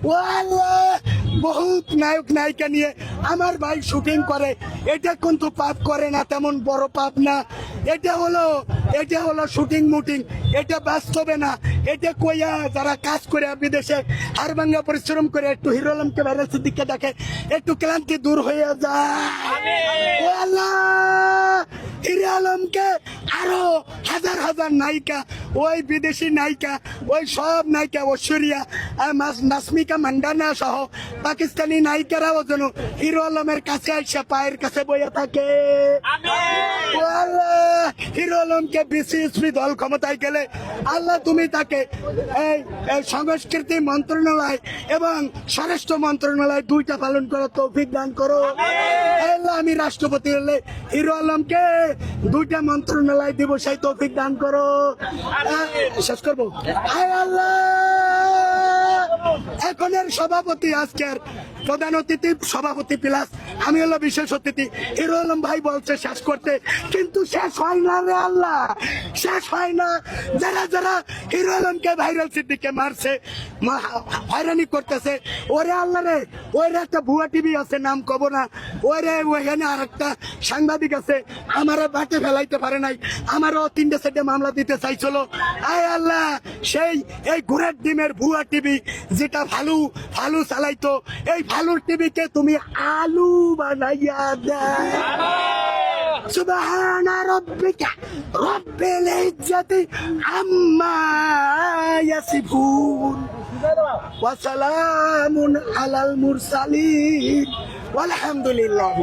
ও আল্লাহ, বহুত নায়ক নায়িকা নিয়ে আমার ভাই শুটিং করে, এটা কিন্তু পাপ করে না, তেমন বড় পাপ না। এটা হলো শুটিং মুটিং, এটা বাস্তবে না। এটা কইয়া যারা কাজ করে বিদেশে হাড়ভাঙ্গা পরিশ্রম করে একটু হিরো আলমকে ভাইরাল সিদ্দিককে দেখে, একটু ক্লান্তি দূর হয়ে যায়। ও আল্লাহ, হিরো আলমকে আরো হাজার হাজার নায়িকা, ওই বিদেশি নায়িকা, ওই সব নায়িকা, ঐশ্বরিয়া, নাসমিকা মান্ডানা সহ পাকিস্তানি নায়িকারাও যেন হিরো আলমের কাছে আইসা পায়ের কাছে বইয়া থাকে। ও আল্লাহ, হিরো আলমকে বিসিএসপি দল ক্ষমতায় গেলে আল্লাহ তুমি তাকে এই সংস্কৃতি মন্ত্রণালয় এবং স্বরাষ্ট্র মন্ত্রণালয় দুইটা পালন করার তৌফিক দান করো। আল্লাহ, আমি রাষ্ট্রপতি হলে হিরো আলমকে দুইটা মন্ত্রণালয় দিব, সেই তৌফিক দান করো। শেষ করবো। হায় আল্লাহ, এখনের সভাপতি, আজকের প্রধান অতিথি সভাপতি প্লাস আমি হলো বিশেষ অতিথি। হিরো আলম ভাই বলছে শেষ করতে, কিন্তু শেষ হয় না রে আল্লাহ, শেষ হয় না। যারা যারা হিরো আলমকে ভাইরাল সিদ্দিককে মারছে, হয়রানি করতেছে, ওরে আল্লাহ রে, ওই একটা ভুয়া টিভি আছে, নাম কব না, ওরে ওইখানে আর একটা সাংবাদিক আছে, আমারও বাটে ফেলাইতে পারে নাই, আমারও 3টে 4টে মামলা দিতে চাইছিল। আয় আল্লাহ, সেই এই ঘোড়ার ডিমের ভুয়া টিভি যেটা ভালু চালাইতো, এই ভালুর টিভিকে তুমি আলু বানাইয়া দেয়। সুবহানা রাব্বিকা রাব্বিল ইজ্জাতি আম্মা ইয়াসিফুন ওয়া সালামুন আলাল মুরসালিন ওয়ালহামদুলিল্লাহ।